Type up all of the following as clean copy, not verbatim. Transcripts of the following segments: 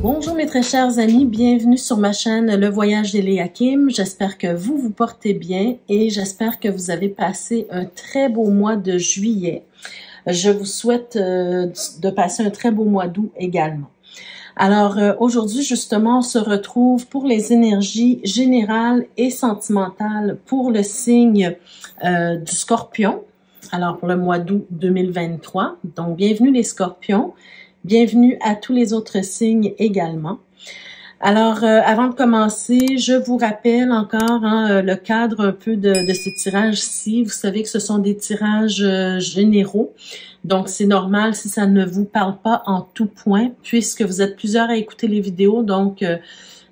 Bonjour mes très chers amis, bienvenue sur ma chaîne Le Voyage d'Eliakim. J'espère que vous vous portez bien et j'espère que vous avez passé un très beau mois de juillet. Je vous souhaite de passer un très beau mois d'août également. Alors aujourd'hui justement on se retrouve pour les énergies générales et sentimentales pour le signe du Scorpion. Alors pour le mois d'août 2023, donc bienvenue les Scorpions. Bienvenue à tous les autres signes également. Alors, avant de commencer, je vous rappelle encore le cadre un peu de ces tirages-ci. Vous savez que ce sont des tirages généraux, donc c'est normal si ça ne vous parle pas en tout point, puisque vous êtes plusieurs à écouter les vidéos, donc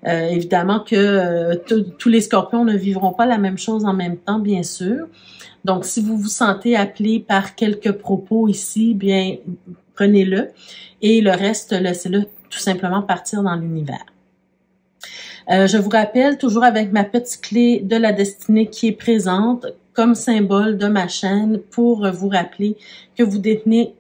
évidemment que tous les Scorpions ne vivront pas la même chose en même temps, bien sûr. Donc, si vous vous sentez appelé par quelques propos ici, bien, prenez-le et le reste, laissez-le tout simplement partir dans l'univers. Je vous rappelle, toujours avec ma petite clé de la destinée qui est présente comme symbole de ma chaîne pour vous rappeler que vous détenez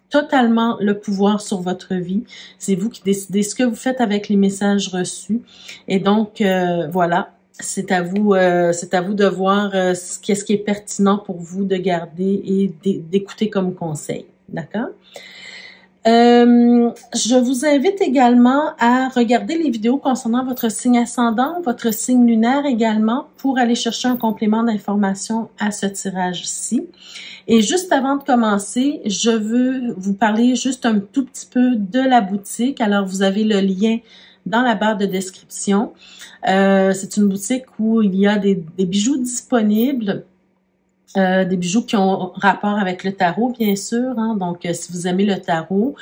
totalement le pouvoir sur votre vie. C'est vous qui décidez ce que vous faites avec les messages reçus. Et donc, voilà. C'est à vous de voir qu'est-ce qui est pertinent pour vous de garder et d'écouter comme conseil. D'accord? Je vous invite également à regarder les vidéos concernant votre signe ascendant, votre signe lunaire également, pour aller chercher un complément d'information à ce tirage-ci. Et juste avant de commencer, je veux vous parler juste un tout petit peu de la boutique. Alors, vous avez le lien dans la barre de description. C'est une boutique où il y a des bijoux disponibles, des bijoux qui ont rapport avec le tarot, bien sûr. Donc, si vous aimez le tarot,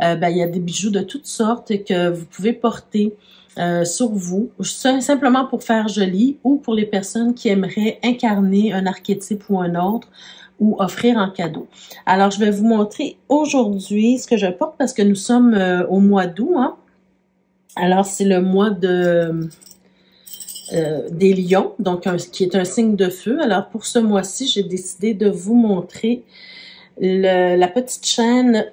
il y a des bijoux de toutes sortes que vous pouvez porter sur vous, simplement pour faire joli ou pour les personnes qui aimeraient incarner un archétype ou un autre ou offrir en cadeau. Alors, je vais vous montrer aujourd'hui ce que je porte parce que nous sommes au mois d'août. Alors, c'est le mois des lions, donc qui est un signe de feu. Alors, pour ce mois-ci, j'ai décidé de vous montrer la petite chaîne,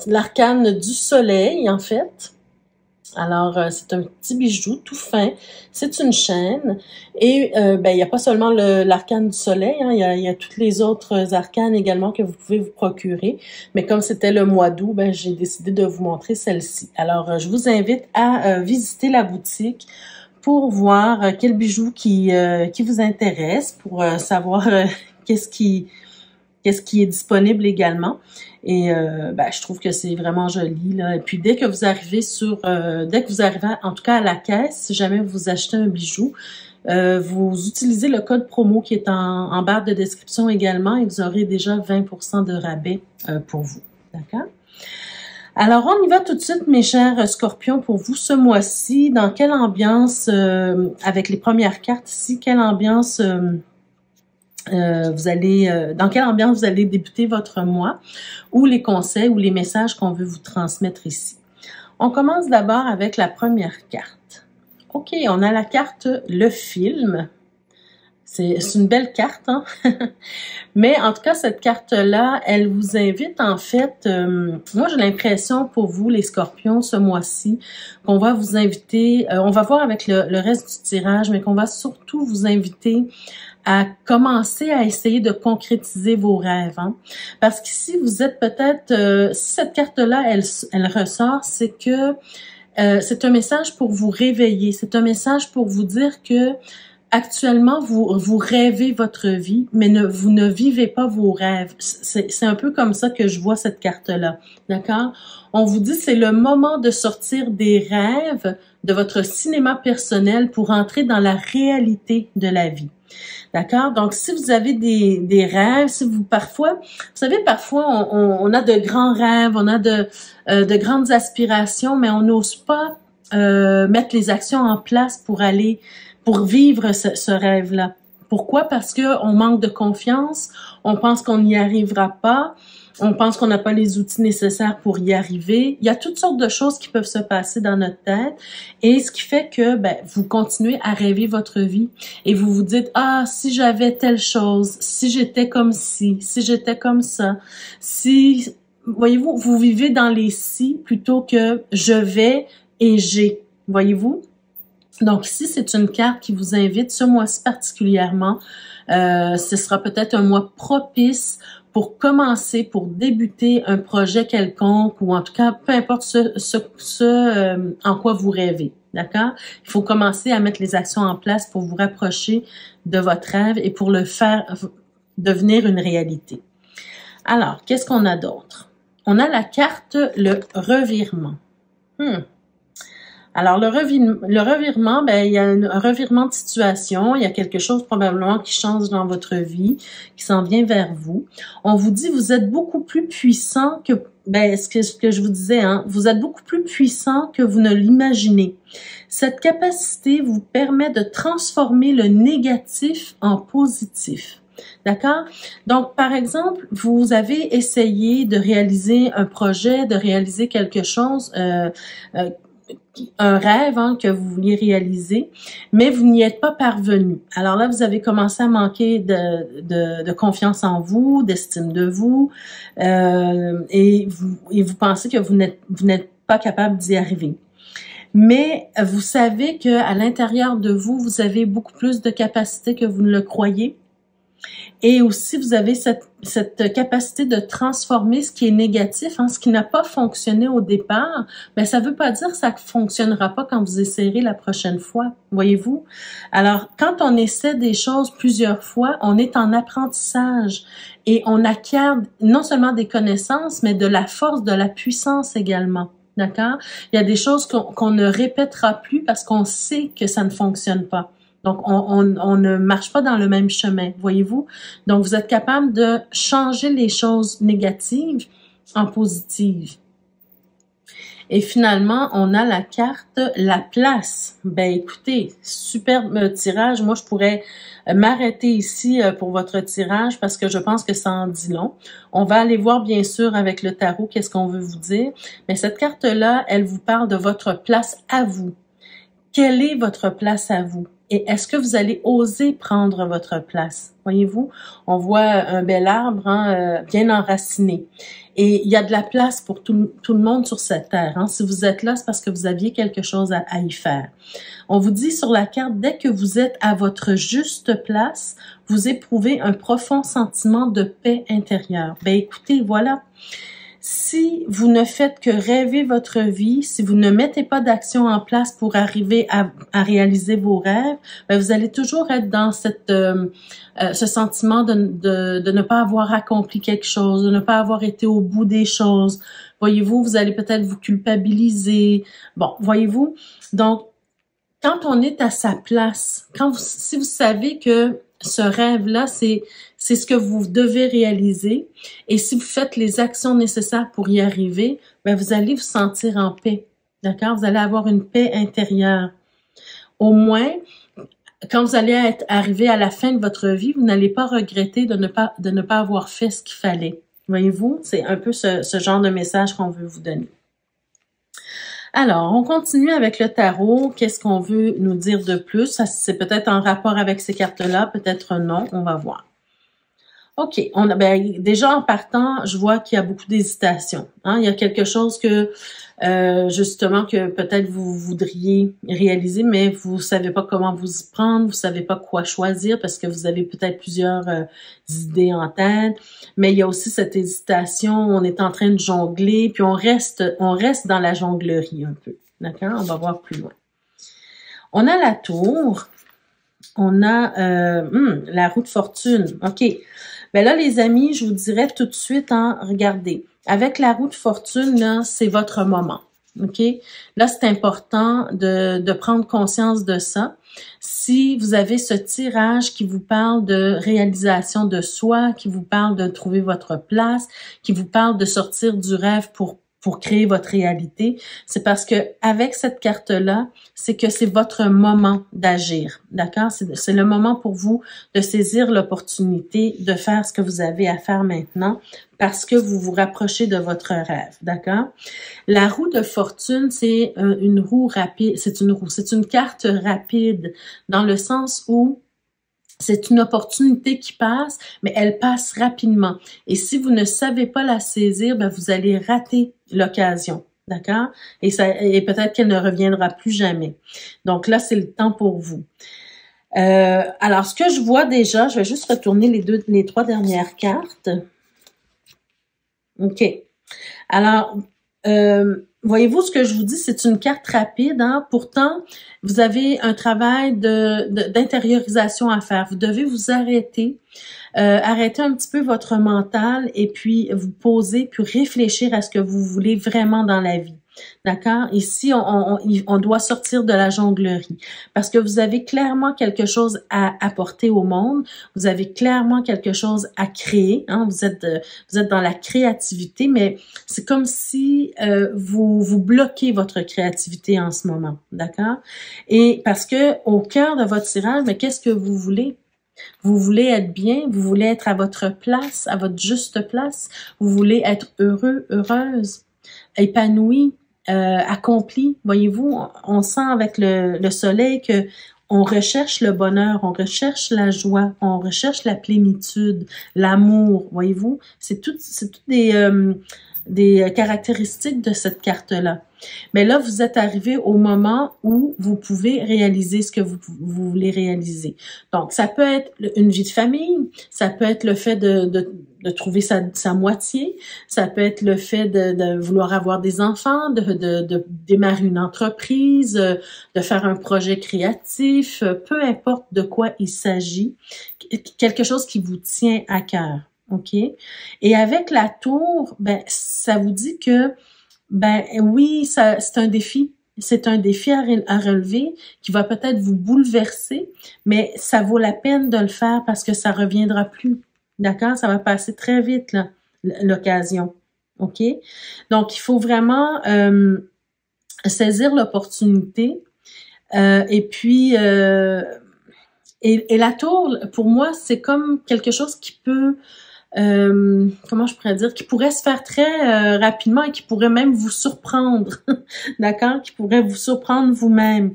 l'arcane du soleil, en fait. Alors, c'est un petit bijou tout fin. C'est une chaîne. Et il n'y a pas seulement l'arcane du soleil, il y a toutes les autres arcanes également que vous pouvez vous procurer. Mais comme c'était le mois d'août, j'ai décidé de vous montrer celle-ci. Alors, je vous invite à visiter la boutique pour voir quel bijou qui vous intéresse, pour savoir qu'est-ce qui est disponible également. Et je trouve que c'est vraiment joli, là. Et puis dès que vous arrivez en tout cas à la caisse, si jamais vous achetez un bijou, vous utilisez le code promo qui est en barre de description également et vous aurez déjà 20% de rabais pour vous. D'accord? Alors, on y va tout de suite, mes chers Scorpions, pour vous ce mois-ci. Dans quelle ambiance, avec les premières cartes ici, quelle ambiance dans quelle ambiance vous allez débuter votre mois, ou les conseils ou les messages qu'on veut vous transmettre ici. On commence d'abord avec la première carte. OK, on a la carte Le Film. C'est une belle carte, mais en tout cas, cette carte-là, elle vous invite en fait, moi j'ai l'impression pour vous les Scorpions ce mois-ci, qu'on va vous inviter, on va voir avec le reste du tirage, mais qu'on va surtout vous inviter à commencer à essayer de concrétiser vos rêves. Parce qu'ici, vous êtes peut-être, si cette carte-là, elle ressort, c'est que c'est un message pour vous réveiller, c'est un message pour vous dire que actuellement, vous rêvez votre vie, mais vous ne vivez pas vos rêves. C'est un peu comme ça que je vois cette carte-là, d'accord? On vous dit c'est le moment de sortir des rêves de votre cinéma personnel pour entrer dans la réalité de la vie. D'accord? Donc, si vous avez des rêves, si vous parfois on a de grands rêves, on a de grandes aspirations, mais on n'ose pas mettre les actions en place pour vivre ce rêve-là. Pourquoi? Parce que on manque de confiance, on pense qu'on n'y arrivera pas, on pense qu'on n'a pas les outils nécessaires pour y arriver. Il y a toutes sortes de choses qui peuvent se passer dans notre tête et ce qui fait que vous continuez à rêver votre vie et vous vous dites « Ah, si j'avais telle chose, si j'étais comme ci, si j'étais comme ça, si voyez-vous, vous vivez dans les si plutôt que je vais et j'ai, voyez-vous. Donc ici, c'est une carte qui vous invite, ce mois-ci particulièrement, ce sera peut-être un mois propice pour commencer, pour débuter un projet quelconque ou en tout cas, peu importe en quoi vous rêvez. D'accord? Il faut commencer à mettre les actions en place pour vous rapprocher de votre rêve et pour le faire devenir une réalité. Alors, qu'est-ce qu'on a d'autre? On a la carte le revirement. Alors, le revirement, ben, il y a un revirement de situation, il y a quelque chose probablement qui change dans votre vie, qui s'en vient vers vous. On vous dit, vous êtes beaucoup plus puissant que, ben, ce que je vous disais, hein, vous êtes beaucoup plus puissant que vous ne l'imaginez. Cette capacité vous permet de transformer le négatif en positif. D'accord? Donc, par exemple, vous avez essayé de réaliser un projet, de réaliser quelque chose, un rêve que vous vouliez réaliser, mais vous n'y êtes pas parvenu. Alors là, vous avez commencé à manquer de confiance en vous, d'estime de vous, et vous pensez que vous n'êtes pas capable d'y arriver. Mais vous savez que à l'intérieur de vous, vous avez beaucoup plus de capacité que vous ne le croyez. Et aussi, vous avez cette capacité de transformer ce qui est négatif, ce qui n'a pas fonctionné au départ. Mais ça ne veut pas dire que ça ne fonctionnera pas quand vous essayerez la prochaine fois, voyez-vous? Alors, quand on essaie des choses plusieurs fois, on est en apprentissage et on acquiert non seulement des connaissances, mais de la force, de la puissance également. D'accord? Il y a des choses qu'on ne répétera plus parce qu'on sait que ça ne fonctionne pas. Donc, on ne marche pas dans le même chemin, voyez-vous? Donc, vous êtes capable de changer les choses négatives en positives. Et finalement, on a la carte la place. Ben, écoutez, superbe tirage. Moi, je pourrais m'arrêter ici pour votre tirage parce que je pense que ça en dit long. On va aller voir, bien sûr, avec le tarot, qu'est-ce qu'on veut vous dire. Mais cette carte-là, elle vous parle de votre place à vous. Quelle est votre place à vous? Et est-ce que vous allez oser prendre votre place? Voyez-vous, on voit un bel arbre bien enraciné. Et il y a de la place pour tout le monde sur cette terre. Si vous êtes là, c'est parce que vous aviez quelque chose à y faire. On vous dit sur la carte, dès que vous êtes à votre juste place, vous éprouvez un profond sentiment de paix intérieure. Ben écoutez, voilà. Si vous ne faites que rêver votre vie, si vous ne mettez pas d'action en place pour arriver à réaliser vos rêves, ben vous allez toujours être dans ce sentiment de ne pas avoir accompli quelque chose, de ne pas avoir été au bout des choses. Voyez-vous, vous allez peut-être vous culpabiliser. Bon, voyez-vous, donc quand on est à sa place, si vous savez que ce rêve-là, c'est ce que vous devez réaliser. Et si vous faites les actions nécessaires pour y arriver, ben vous allez vous sentir en paix. D'accord? Vous allez avoir une paix intérieure. Au moins, quand vous allez arriver à la fin de votre vie, vous n'allez pas regretter de ne pas avoir fait ce qu'il fallait. Voyez-vous? C'est un peu ce genre de message qu'on veut vous donner. Alors, on continue avec le tarot. Qu'est-ce qu'on veut nous dire de plus? C'est peut-être en rapport avec ces cartes-là, peut-être non. On va voir. OK. Déjà en partant, je vois qu'il y a beaucoup d'hésitation. Il y a quelque chose que, justement, que peut-être vous voudriez réaliser, mais vous savez pas comment vous y prendre, vous savez pas quoi choisir parce que vous avez peut-être plusieurs idées en tête. Mais il y a aussi cette hésitation, on est en train de jongler, puis on reste dans la jonglerie un peu. D'accord? On va voir plus loin. On a la tour. On a la roue de fortune. OK. Ben là, les amis, je vous dirais tout de suite, regardez, avec la roue de fortune, là, c'est votre moment. OK? Là, c'est important de prendre conscience de ça. Si vous avez ce tirage qui vous parle de réalisation de soi, qui vous parle de trouver votre place, qui vous parle de sortir du rêve pour créer votre réalité, c'est parce que avec cette carte-là, c'est que c'est votre moment d'agir, d'accord? C'est le moment pour vous de saisir l'opportunité de faire ce que vous avez à faire maintenant parce que vous vous rapprochez de votre rêve, d'accord? La roue de fortune, c'est une roue rapide, c'est une carte rapide dans le sens où C'est une opportunité qui passe, mais elle passe rapidement. Et si vous ne savez pas la saisir, ben vous allez rater l'occasion. D'accord? Et peut-être qu'elle ne reviendra plus jamais. Donc là, c'est le temps pour vous. Alors, ce que je vois déjà, je vais juste retourner les 3 dernières cartes. OK. Alors, voyez-vous, ce que je vous dis, c'est une carte rapide, hein? Pourtant, vous avez un travail d'intériorisation à faire. Vous devez vous arrêter, arrêter un petit peu votre mental et puis vous poser, puis réfléchir à ce que vous voulez vraiment dans la vie. D'accord? Ici, on doit sortir de la jonglerie parce que vous avez clairement quelque chose à apporter au monde. Vous avez clairement quelque chose à créer. Hein? Vous êtes dans la créativité, mais c'est comme si vous bloquez votre créativité en ce moment. D'accord? Et parce que au cœur de votre tirage, mais qu'est-ce que vous voulez? Vous voulez être bien, vous voulez être à votre place, à votre juste place. Vous voulez être heureux, heureuse, épanoui. Accompli. Voyez-vous, on sent avec le soleil que on recherche le bonheur, on recherche la joie, on recherche la plénitude, l'amour. Voyez-vous, c'est toutes des caractéristiques de cette carte-là. Mais là, vous êtes arrivé au moment où vous pouvez réaliser ce que vous voulez réaliser. Donc, ça peut être une vie de famille, ça peut être le fait de trouver sa moitié, ça peut être le fait de vouloir avoir des enfants, de démarrer une entreprise, de faire un projet créatif, peu importe de quoi il s'agit, quelque chose qui vous tient à cœur. OK? Et avec la tour, ben, ça vous dit que, ben, oui, c'est un défi. C'est un défi à relever qui va peut-être vous bouleverser, mais ça vaut la peine de le faire parce que ça reviendra plus. D'accord? Ça va passer très vite, là, l'occasion. OK? Donc, il faut vraiment saisir l'opportunité. Et puis, et la tour, pour moi, c'est comme quelque chose qui peut comment je pourrais dire, qui pourrait se faire très rapidement et qui pourrait même vous surprendre, d'accord? Qui pourrait vous surprendre vous-même.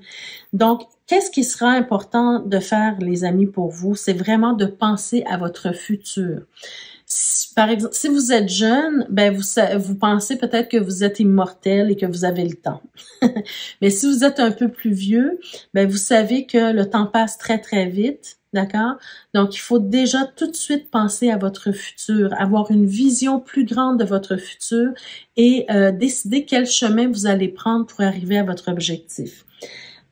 Donc, qu'est-ce qui sera important de faire, les amis, pour vous? C'est vraiment de penser à votre futur. Par exemple, si vous êtes jeune, ben vous pensez peut-être que vous êtes immortel et que vous avez le temps. Mais si vous êtes un peu plus vieux, ben vous savez que le temps passe très très vite, d'accord? Donc il faut déjà tout de suite penser à votre futur, avoir une vision plus grande de votre futur et décider quel chemin vous allez prendre pour arriver à votre objectif.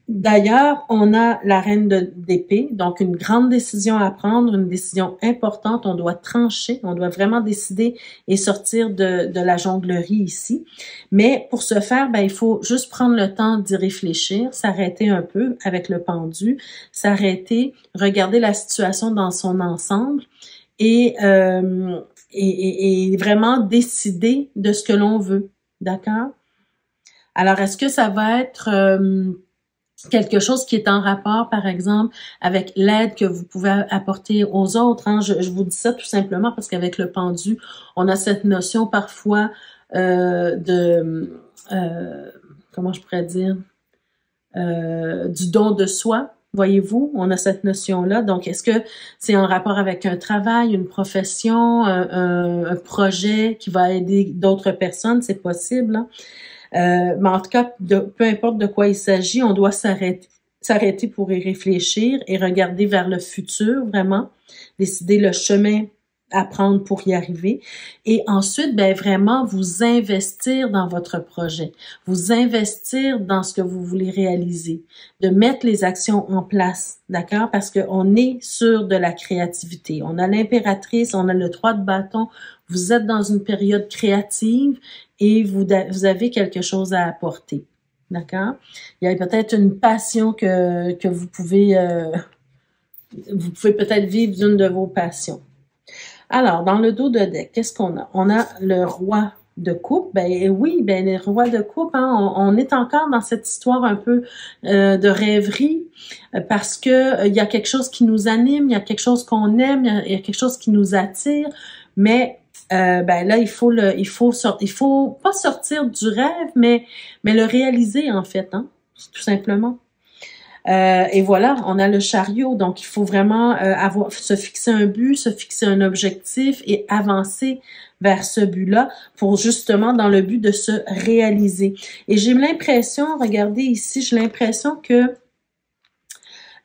D'ailleurs, on a la reine d'épée, donc une grande décision à prendre, une décision importante. On doit trancher, on doit vraiment décider et sortir de la jonglerie ici. Mais pour ce faire, ben, il faut juste prendre le temps d'y réfléchir, s'arrêter un peu avec le pendu, s'arrêter, regarder la situation dans son ensemble et vraiment décider de ce que l'on veut. D'accord? Alors, est-ce que ça va être quelque chose qui est en rapport, par exemple, avec l'aide que vous pouvez apporter aux autres, hein? Je vous dis ça tout simplement parce qu'avec le pendu, on a cette notion parfois comment je pourrais dire, du don de soi. Voyez-vous, on a cette notion-là. Donc, est-ce que c'est en rapport avec un travail, une profession, un projet qui va aider d'autres personnes? C'est possible, hein? Mais en tout cas, peu importe de quoi il s'agit, on doit s'arrêter pour y réfléchir et regarder vers le futur, vraiment, décider le chemin à prendre pour y arriver. Et ensuite, ben vraiment, vous investir dans votre projet, vous investir dans ce que vous voulez réaliser, de mettre les actions en place, d'accord? Parce qu'on est sur de la créativité. On a l'impératrice, on a le 3 de bâton. Vous êtes dans une période créative et vous avez quelque chose à apporter, d'accord? Il y a peut-être une passion que vous pouvez peut-être vivre d'une de vos passions. Alors, dans le dos de deck, qu'est-ce qu'on a? On a le roi de coupe. Ben oui, ben le roi de coupe, hein, on est encore dans cette histoire un peu de rêverie parce que il y a quelque chose qui nous anime, il y a quelque chose qu'on aime, il y a quelque chose qui nous attire, mais ben là il faut pas sortir du rêve, mais le réaliser en fait, hein, tout simplement. Et voilà, on a le chariot. Donc, il faut vraiment se fixer un but, se fixer un objectif et avancer vers ce but-là pour justement dans le but de se réaliser. Et j'ai l'impression, regardez ici, j'ai l'impression que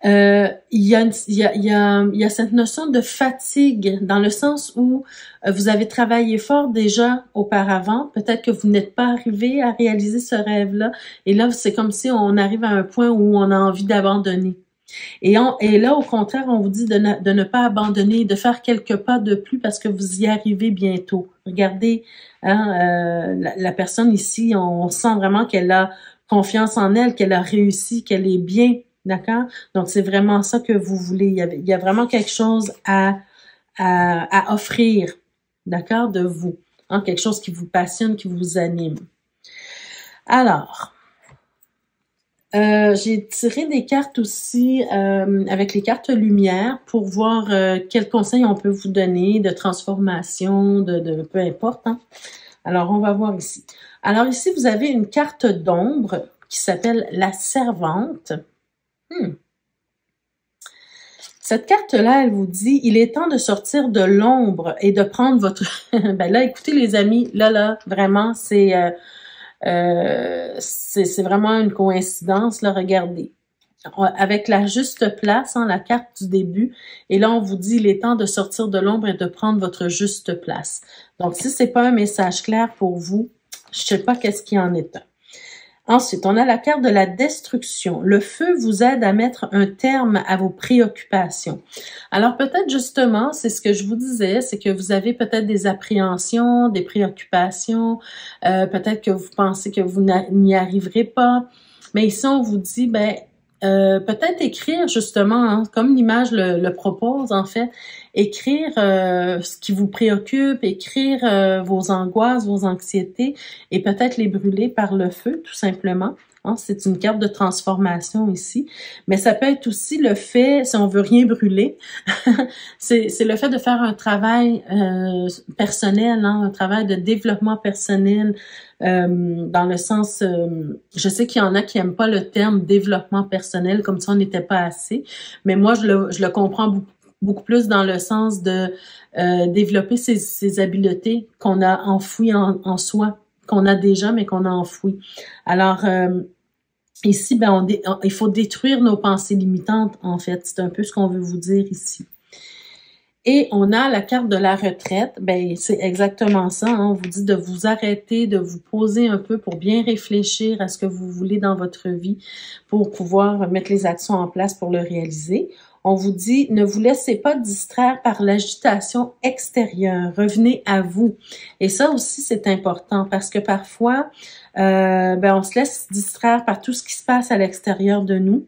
il y a cette notion de fatigue dans le sens où vous avez travaillé fort déjà auparavant. Peut-être que vous n'êtes pas arrivé à réaliser ce rêve-là. Et là, c'est comme si on arrive à un point où on a envie d'abandonner. Et là, au contraire, on vous dit de ne pas abandonner, de faire quelques pas de plus parce que vous y arrivez bientôt. Regardez, hein, la personne ici, on sent vraiment qu'elle a confiance en elle, qu'elle a réussi, qu'elle est bien. D'accord? Donc, c'est vraiment ça que vous voulez. Il y a vraiment quelque chose à offrir, d'accord, de vous. Hein? Quelque chose qui vous passionne, qui vous anime. Alors, j'ai tiré des cartes aussi avec les cartes lumière pour voir quels conseils on peut vous donner de transformation, de peu importe. Hein? Alors, on va voir ici. Alors ici, vous avez une carte d'ombre qui s'appelle la servante. Cette carte-là, elle vous dit, il est temps de sortir de l'ombre et de prendre votre... ben là, écoutez les amis, là, vraiment, c'est vraiment une coïncidence, là, regardez. Avec la juste place, hein, la carte du début, et là, on vous dit, il est temps de sortir de l'ombre et de prendre votre juste place. Donc, si c'est pas un message clair pour vous, je sais pas qu'est-ce qui en est un. Ensuite, on a la carte de la destruction. Le feu vous aide à mettre un terme à vos préoccupations. Alors peut-être justement, c'est ce que je vous disais, c'est que vous avez peut-être des appréhensions, des préoccupations, peut-être que vous pensez que vous n'y arriverez pas. Mais ici, on vous dit, peut-être écrire justement, hein, comme l'image le propose en fait, écrire ce qui vous préoccupe, écrire vos angoisses, vos anxiétés et peut-être les brûler par le feu tout simplement. Hein, c'est une carte de transformation ici, mais ça peut être aussi le fait, si on veut rien brûler, c'est le fait de faire un travail personnel, hein, un travail de développement personnel, dans le sens, je sais qu'il y en a qui aiment pas le terme développement personnel, comme si on n'était pas assez, mais moi je le comprends beaucoup plus dans le sens de développer ces habiletés qu'on a enfouies en soi, qu'on a déjà mais qu'on a enfouies. Alors ici, il faut détruire nos pensées limitantes en fait, c'est un peu ce qu'on veut vous dire ici. Et on a la carte de la retraite, c'est exactement ça, hein. On vous dit de vous arrêter, de vous poser un peu pour bien réfléchir à ce que vous voulez dans votre vie pour pouvoir mettre les actions en place pour le réaliser. On vous dit, ne vous laissez pas distraire par l'agitation extérieure, revenez à vous. Et ça aussi, c'est important parce que parfois, on se laisse distraire par tout ce qui se passe à l'extérieur de nous,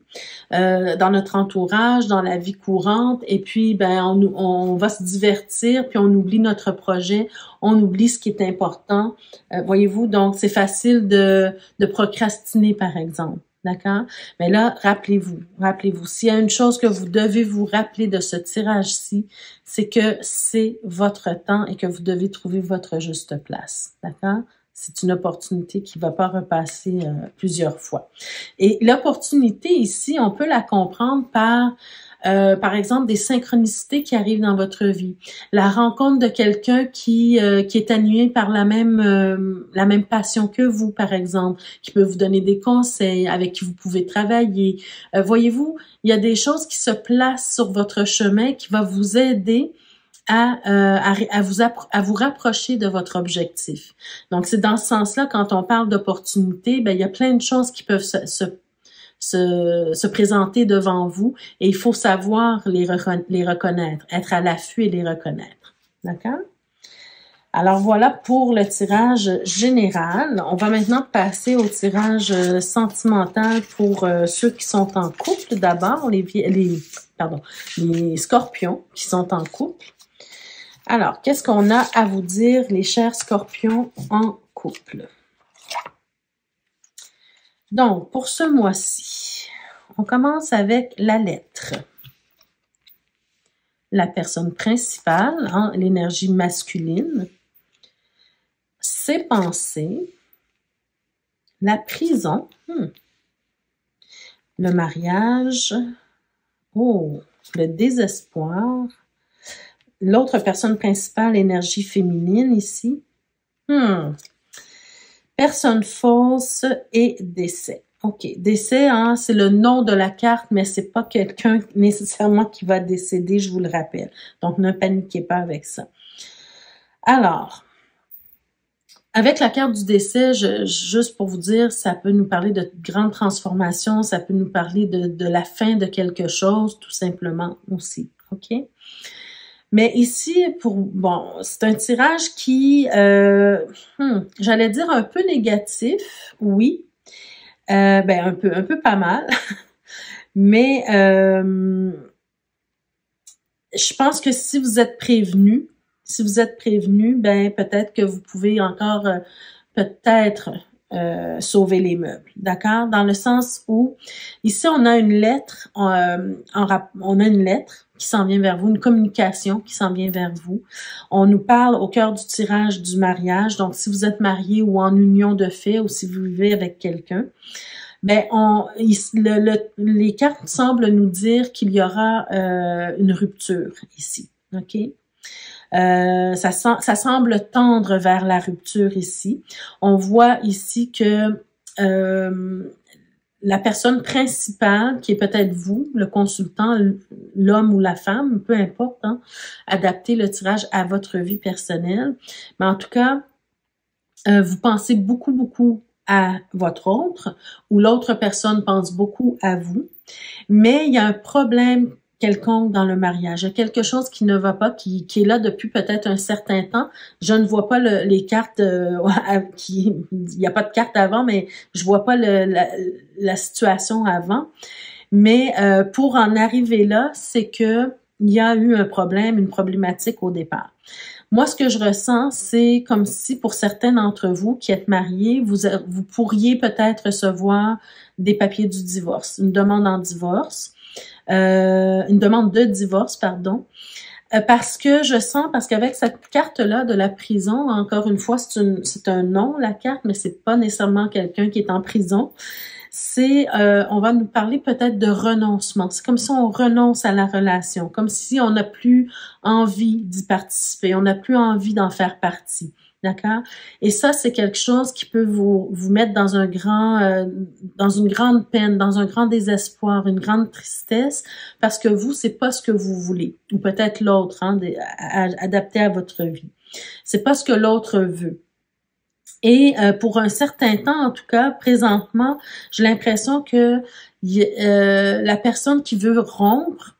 dans notre entourage, dans la vie courante, et puis on va se divertir, puis on oublie notre projet, on oublie ce qui est important. Voyez-vous, donc c'est facile de procrastiner, par exemple. D'accord? Mais là, rappelez-vous, s'il y a une chose que vous devez vous rappeler de ce tirage-ci, c'est que c'est votre temps et que vous devez trouver votre juste place. D'accord? C'est une opportunité qui ne va pas repasser plusieurs fois. Et l'opportunité ici, on peut la comprendre par exemple, des synchronicités qui arrivent dans votre vie. La rencontre de quelqu'un qui est animé par la même passion que vous, par exemple, qui peut vous donner des conseils, avec qui vous pouvez travailler. Voyez-vous, il y a des choses qui se placent sur votre chemin qui va vous aider à vous rapprocher de votre objectif. Donc, c'est dans ce sens-là, quand on parle d'opportunités, il y a plein de choses qui peuvent se présenter devant vous et il faut savoir les reconnaître, être à l'affût et les reconnaître. D'accord? Alors voilà pour le tirage général. On va maintenant passer au tirage sentimental pour ceux qui sont en couple d'abord, les scorpions qui sont en couple. Alors, qu'est-ce qu'on a à vous dire, les chers scorpions en couple? Donc, pour ce mois-ci, on commence avec la lettre. La personne principale, hein, l'énergie masculine, ses pensées, la prison, Le mariage. Oh, le désespoir. L'autre personne principale, énergie féminine ici. Personne fausse et décès. OK. Décès, hein, c'est le nom de la carte, mais c'est pas quelqu'un nécessairement qui va décéder, je vous le rappelle. Donc, ne paniquez pas avec ça. Alors, avec la carte du décès, juste pour vous dire, ça peut nous parler de grandes transformations, ça peut nous parler de la fin de quelque chose, tout simplement aussi. OK? Mais ici, bon, c'est un tirage qui, j'allais dire un peu négatif, oui. Un peu pas mal. Mais je pense que si vous êtes prévenu, ben peut-être que vous pouvez encore peut-être sauver les meubles, d'accord? Dans le sens où ici on a une lettre, on a une lettre qui s'en vient vers vous, une communication qui s'en vient vers vous. On nous parle au cœur du tirage du mariage. Donc si vous êtes marié ou en union de fait ou si vous vivez avec quelqu'un, ben les cartes semblent nous dire qu'il y aura une rupture ici, ok? Ça semble tendre vers la rupture ici. On voit ici que la personne principale, qui est peut-être vous, le consultant, l'homme ou la femme, peu importe, hein, adaptez le tirage à votre vie personnelle. Mais en tout cas, vous pensez beaucoup à votre autre, ou l'autre personne pense beaucoup à vous, mais il y a un problème quelconque dans le mariage. Il y a quelque chose qui ne va pas, qui est là depuis peut-être un certain temps. Je ne vois pas les cartes, il n'y a pas de carte avant, mais je vois pas la situation avant. Mais pour en arriver là, c'est que il y a eu un problème, une problématique au départ. Moi, ce que je ressens, c'est comme si pour certains d'entre vous qui êtes mariés, vous pourriez peut-être recevoir des papiers du divorce, une demande en divorce. Une demande de divorce, pardon, parce qu'avec cette carte-là de la prison, encore une fois, c'est un nom, la carte, mais c'est pas nécessairement quelqu'un qui est en prison. On va nous parler peut-être de renoncement. C'est comme si on renonce à la relation, comme si on n'a plus envie d'y participer, on n'a plus envie d'en faire partie. D'accord? Et ça, c'est quelque chose qui peut vous mettre dans dans une grande peine, dans un grand désespoir, une grande tristesse, parce que vous, c'est pas ce que vous voulez. Ou peut-être l'autre, hein, adapté à votre vie. C'est pas ce que l'autre veut. Et pour un certain temps, en tout cas, présentement, j'ai l'impression que la personne qui veut rompre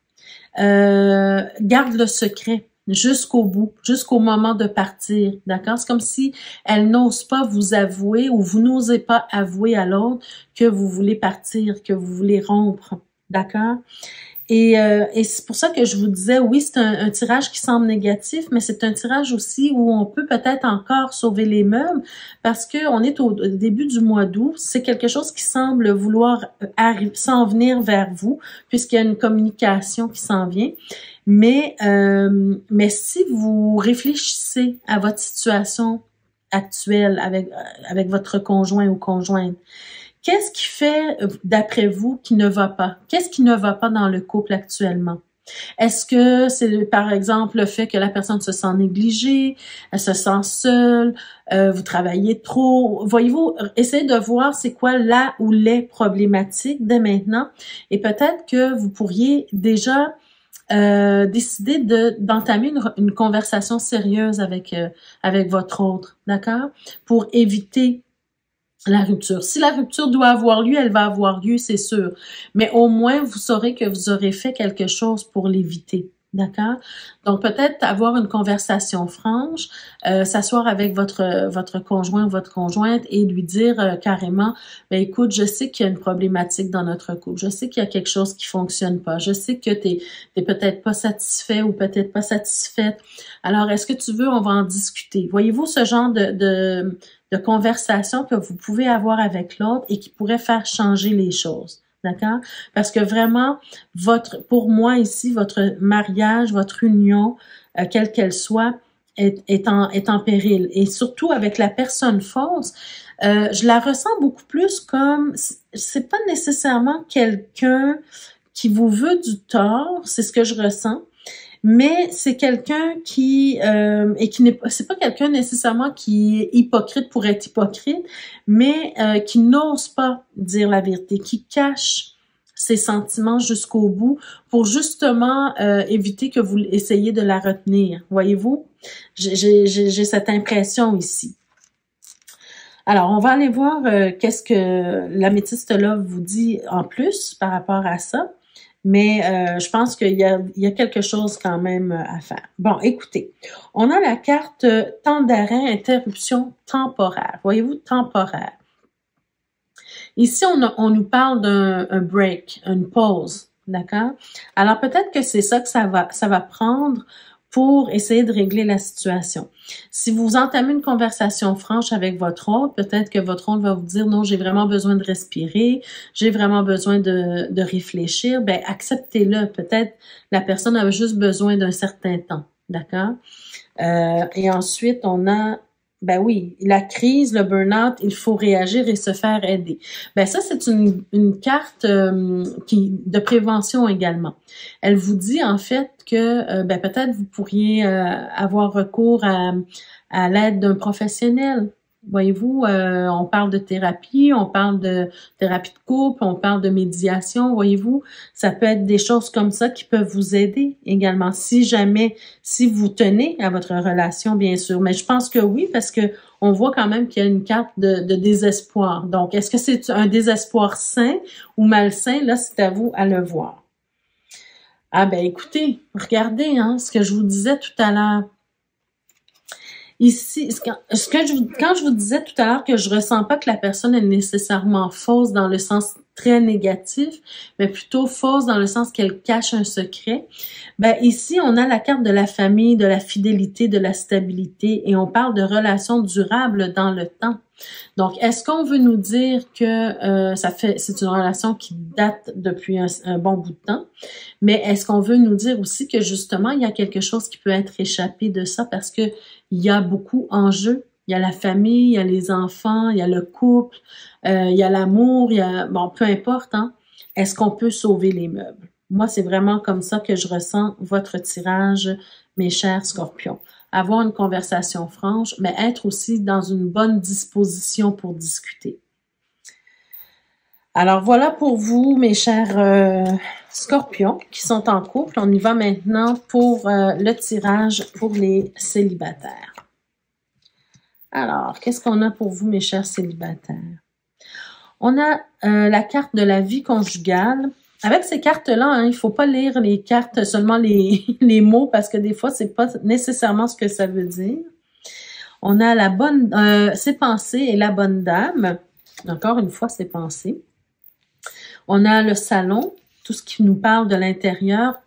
garde le secret jusqu'au bout, jusqu'au moment de partir, d'accord? C'est comme si elle n'ose pas vous avouer ou vous n'osez pas avouer à l'autre que vous voulez partir, que vous voulez rompre, d'accord? Et c'est pour ça que je vous disais, oui, c'est un tirage qui semble négatif, mais c'est un tirage aussi où on peut peut-être encore sauver les meubles parce que on est au début du mois d'août. C'est quelque chose qui semble vouloir s'en venir vers vous puisqu'il y a une communication qui s'en vient. Mais si vous réfléchissez à votre situation actuelle avec votre conjoint ou conjointe, qu'est-ce qui fait, d'après vous, qui ne va pas? Qu'est-ce qui ne va pas dans le couple actuellement? Est-ce que c'est, par exemple, le fait que la personne se sent négligée, elle se sent seule, vous travaillez trop? Voyez-vous, essayez de voir c'est quoi là ou les problématiques dès maintenant. Et peut-être que vous pourriez déjà décider d'entamer une conversation sérieuse avec votre autre, d'accord? Pour éviter la rupture. Si la rupture doit avoir lieu, elle va avoir lieu, c'est sûr. Mais au moins, vous saurez que vous aurez fait quelque chose pour l'éviter. D'accord? Donc, peut-être avoir une conversation franche, s'asseoir avec votre conjoint ou votre conjointe et lui dire carrément, ben écoute, je sais qu'il y a une problématique dans notre couple. Je sais qu'il y a quelque chose qui fonctionne pas. Je sais que t'es peut-être pas satisfait ou peut-être pas satisfaite. Alors, est-ce que tu veux, on va en discuter. Voyez-vous ce genre de conversation que vous pouvez avoir avec l'autre et qui pourrait faire changer les choses. D'accord? Parce que vraiment, pour moi ici, votre mariage, votre union, quelle qu'elle soit, est en péril. Et surtout avec la personne fausse, je la ressens beaucoup plus comme, c'est pas nécessairement quelqu'un qui vous veut du tort, c'est ce que je ressens, mais c'est quelqu'un qui et qui n'est pas, c'est pas quelqu'un nécessairement qui est hypocrite pour être hypocrite, mais qui n'ose pas dire la vérité, qui cache ses sentiments jusqu'au bout pour justement éviter que vous essayiez de la retenir. Voyez-vous, j'ai cette impression ici. Alors, on va aller voir qu'est-ce que l'améthyste là vous dit en plus par rapport à ça. Mais je pense qu'il y a quelque chose quand même à faire. Bon, écoutez, on a la carte temps d'arrêt, interruption temporaire. Voyez-vous, temporaire. Ici, on nous parle d'un break, une pause, d'accord? Alors, peut-être que c'est ça que ça va prendre pour essayer de régler la situation. Si vous entamez une conversation franche avec votre hôte, peut-être que votre hôte va vous dire « Non, j'ai vraiment besoin de respirer, j'ai vraiment besoin de réfléchir », ben acceptez-le. Peut-être la personne a juste besoin d'un certain temps, d'accord? Et ensuite, on a ben oui, la crise, le burn-out, il faut réagir et se faire aider. Ben ça, c'est une carte de prévention également. Elle vous dit en fait que ben peut-être vous pourriez avoir recours à l'aide d'un professionnel. Voyez-vous, on parle de thérapie, on parle de thérapie de couple, on parle de médiation, voyez-vous, ça peut être des choses comme ça qui peuvent vous aider également, si vous tenez à votre relation, bien sûr. Mais je pense que oui, parce que on voit quand même qu'il y a une carte de désespoir. Donc, est-ce que c'est un désespoir sain ou malsain? Là, c'est à vous à le voir. Ah ben écoutez, regardez ce que je vous disais tout à l'heure. Ici, quand je vous disais tout à l'heure que je ressens pas que la personne est nécessairement fausse dans le sens très négatif, mais plutôt fausse dans le sens qu'elle cache un secret, ben ici, on a la carte de la famille, de la fidélité, de la stabilité, et on parle de relations durables dans le temps. Donc, est-ce qu'on veut nous dire que c'est une relation qui date depuis un bon bout de temps, mais est-ce qu'on veut nous dire aussi que justement, il y a quelque chose qui peut être échappé de ça parce que il y a beaucoup en jeu. Il y a la famille, il y a les enfants, il y a le couple, il y a l'amour, il y a, bon, peu importe, Est-ce qu'on peut sauver les meubles? Moi, c'est vraiment comme ça que je ressens votre tirage, mes chers scorpions. Avoir une conversation franche, mais être aussi dans une bonne disposition pour discuter. Alors, voilà pour vous, mes chers scorpions qui sont en couple. On y va maintenant pour le tirage pour les célibataires. Alors, qu'est-ce qu'on a pour vous, mes chers célibataires? On a la carte de la vie conjugale. Avec ces cartes-là, il faut pas lire les cartes, seulement les mots, parce que des fois, c'est pas nécessairement ce que ça veut dire. On a la bonne, ses pensées et la bonne dame. Encore une fois, ses pensées. On a le salon, tout ce qui nous parle de l'intérieur,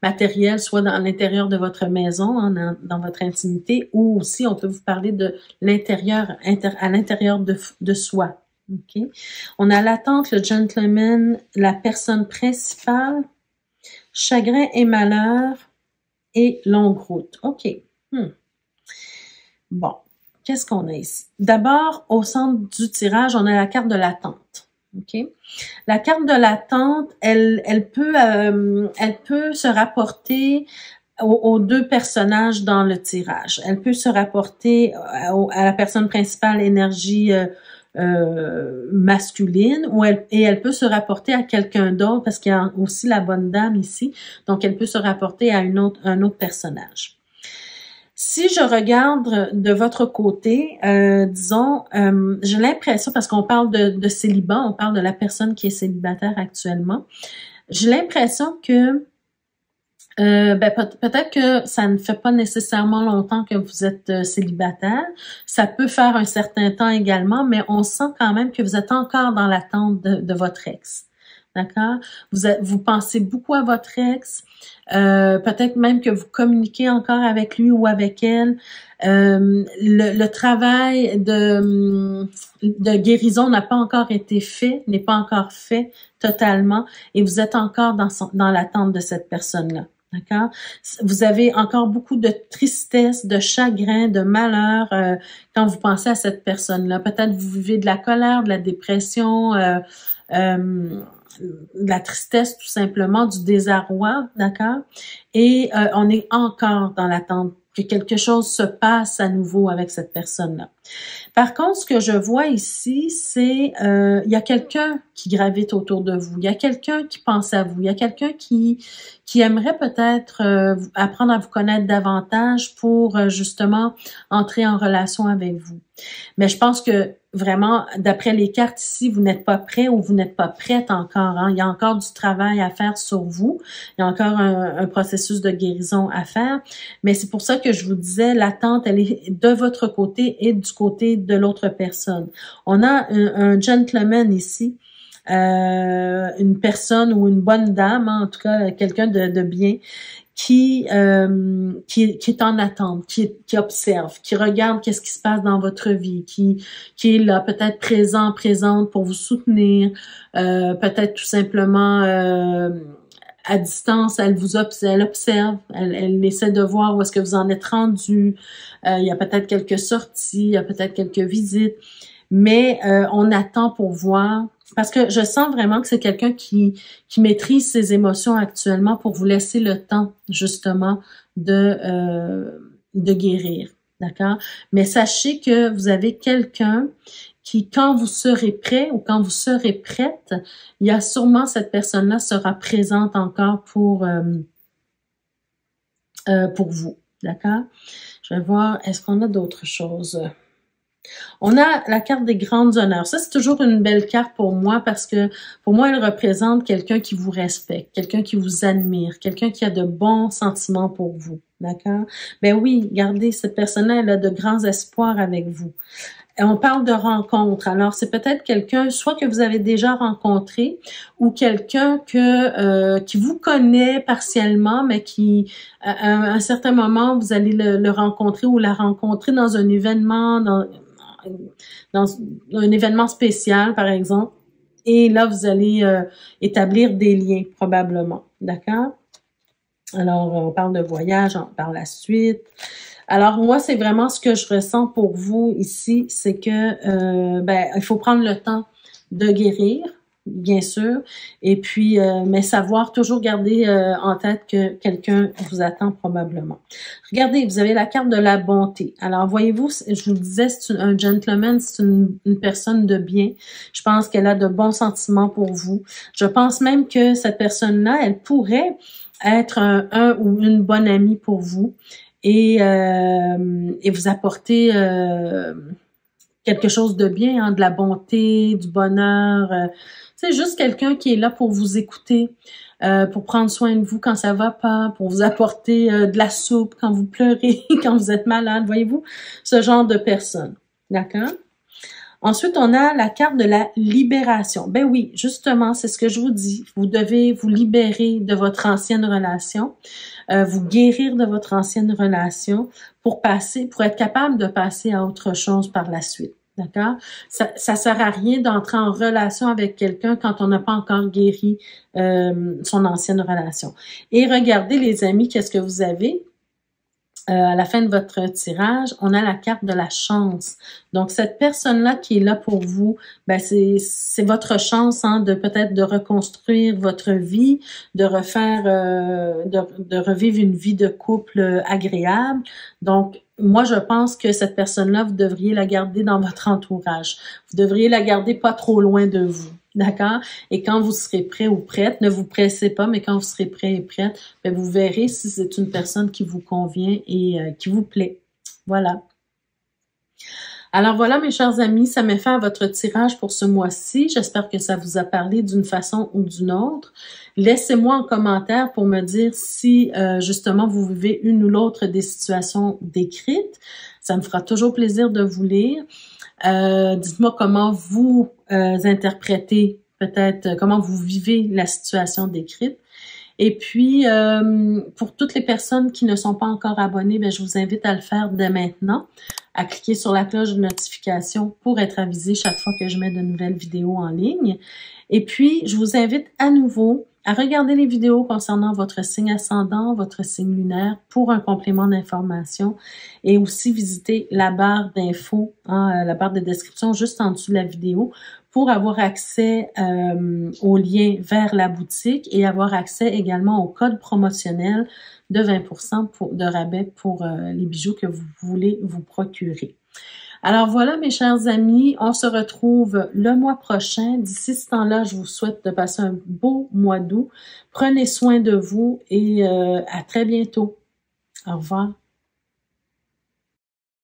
matériel, soit dans l'intérieur de votre maison, dans votre intimité, ou aussi on peut vous parler de l'intérieur, à l'intérieur de soi. Okay? On a l'attente, le gentleman, la personne principale, chagrin et malheur et longue route. OK. Bon, qu'est-ce qu'on a ici? D'abord, au centre du tirage, on a la carte de l'attente. OK? La carte de l'attente, elle peut se rapporter aux deux personnages dans le tirage. Elle peut se rapporter à la personne principale, énergie masculine, et elle peut se rapporter à quelqu'un d'autre parce qu'il y a aussi la bonne dame ici. Donc, elle peut se rapporter à un autre personnage. Si je regarde de votre côté, disons, j'ai l'impression, parce qu'on parle de célibat, on parle de la personne qui est célibataire actuellement, j'ai l'impression que peut-être que ça ne fait pas nécessairement longtemps que vous êtes célibataire. Ça peut faire un certain temps également, mais on sent quand même que vous êtes encore dans l'attente de votre ex. D'accord? Vous pensez beaucoup à votre ex. Peut-être même que vous communiquez encore avec lui ou avec elle. Le travail de guérison n'a pas encore été fait, n'est pas encore fait totalement, et vous êtes encore dans l'attente de cette personne-là. D'accord? Vous avez encore beaucoup de tristesse, de chagrin, de malheur quand vous pensez à cette personne-là. Peut-être vous vivez de la colère, de la dépression, de la tristesse tout simplement, du désarroi, d'accord? Et on est encore dans l'attente que quelque chose se passe à nouveau avec cette personne-là. Par contre, ce que je vois ici, c'est il y a quelqu'un qui gravite autour de vous, il y a quelqu'un qui pense à vous, il y a quelqu'un qui aimerait peut-être apprendre à vous connaître davantage pour justement entrer en relation avec vous. Mais je pense que vraiment, d'après les cartes ici, vous n'êtes pas prêt ou vous n'êtes pas prête encore. Hein? Il y a encore du travail à faire sur vous. Il y a encore un processus de guérison à faire. Mais c'est pour ça que je vous disais, l'attente, elle est de votre côté et du côté de l'autre personne. On a un gentleman ici. Une personne ou une bonne dame, hein, en tout cas quelqu'un de bien, qui est en attente, qui observe, qui regarde qu'est-ce qui se passe dans votre vie, qui est là, peut-être présente pour vous soutenir, peut-être tout simplement à distance, elle observe, elle essaie de voir où est-ce que vous en êtes rendu. Il y a peut-être quelques sorties, il y a peut-être quelques visites, mais on attend pour voir. Parce que je sens vraiment que c'est quelqu'un qui maîtrise ses émotions actuellement pour vous laisser le temps, justement, de guérir. D'accord? Mais sachez que vous avez quelqu'un qui, quand vous serez prêt ou quand vous serez prête, il y a sûrement cette personne-là sera présente encore pour vous. D'accord? Je vais voir, est-ce qu'on a d'autres choses? On a la carte des grandes honneurs. Ça, c'est toujours une belle carte pour moi parce que pour moi, elle représente quelqu'un qui vous respecte, quelqu'un qui vous admire, quelqu'un qui a de bons sentiments pour vous. D'accord? Ben oui, regardez, cette personne-là, elle a de grands espoirs avec vous. Et on parle de rencontre. Alors, c'est peut-être quelqu'un, soit que vous avez déjà rencontré, ou quelqu'un qui vous connaît partiellement, mais qui, à un certain moment, vous allez le rencontrer ou la rencontrer dans un événement, dans un événement spécial, par exemple. Et là, vous allez établir des liens, probablement. D'accord? Alors, on parle de voyage par la suite. Alors, moi, c'est vraiment ce que je ressens pour vous ici, c'est que il faut prendre le temps de guérir, bien sûr, et puis, mais savoir toujours garder en tête que quelqu'un vous attend probablement. Regardez, vous avez la carte de la bonté. Alors, voyez-vous, je vous disais, c'est un gentleman, c'est une personne de bien. Je pense qu'elle a de bons sentiments pour vous. Je pense même que cette personne-là, elle pourrait être un ou une bonne amie pour vous. Et vous apporter quelque chose de bien, hein, de la bonté, du bonheur. C'est juste quelqu'un qui est là pour vous écouter, pour prendre soin de vous quand ça va pas, pour vous apporter de la soupe quand vous pleurez, quand vous êtes malade. Voyez-vous, ce genre de personne. D'accord? Ensuite, on a la carte de la libération. Ben oui, justement, c'est ce que je vous dis. Vous devez vous libérer de votre ancienne relation, vous guérir de votre ancienne relation pour être capable de passer à autre chose par la suite. D'accord? Ça sert à rien d'entrer en relation avec quelqu'un quand on n'a pas encore guéri son ancienne relation. Et regardez, les amis, qu'est-ce que vous avez? À la fin de votre tirage, on a la carte de la chance. Donc, cette personne-là qui est là pour vous, ben c'est votre chance, hein, de peut-être de reconstruire votre vie, de refaire, de revivre une vie de couple agréable. Donc, moi, je pense que cette personne-là, vous devriez la garder dans votre entourage. Vous devriez la garder pas trop loin de vous. D'accord? Et quand vous serez prêt ou prête, ne vous pressez pas, mais quand vous serez prêt et prête, bien, vous verrez si c'est une personne qui vous convient et qui vous plaît. Voilà. Alors voilà, mes chers amis, ça met fin à votre tirage pour ce mois-ci. J'espère que ça vous a parlé d'une façon ou d'une autre. Laissez-moi en commentaire pour me dire si justement vous vivez une ou l'autre des situations décrites. Ça me fera toujours plaisir de vous lire. Dites-moi comment vous interprétez, peut-être comment vous vivez la situation décrite. Et puis, pour toutes les personnes qui ne sont pas encore abonnées, bien, je vous invite à le faire dès maintenant, à cliquer sur la cloche de notification pour être avisé chaque fois que je mets de nouvelles vidéos en ligne. Et puis, je vous invite à nouveau à regarder les vidéos concernant votre signe ascendant, votre signe lunaire pour un complément d'information et aussi visiter la barre d'infos, la barre de description juste en dessous de la vidéo pour avoir accès au lien vers la boutique et avoir accès également au code promotionnel de 20% de rabais pour les bijoux que vous voulez vous procurer. Alors voilà mes chers amis, on se retrouve le mois prochain. D'ici ce temps-là, je vous souhaite de passer un beau mois d'août. Prenez soin de vous et à très bientôt. Au revoir.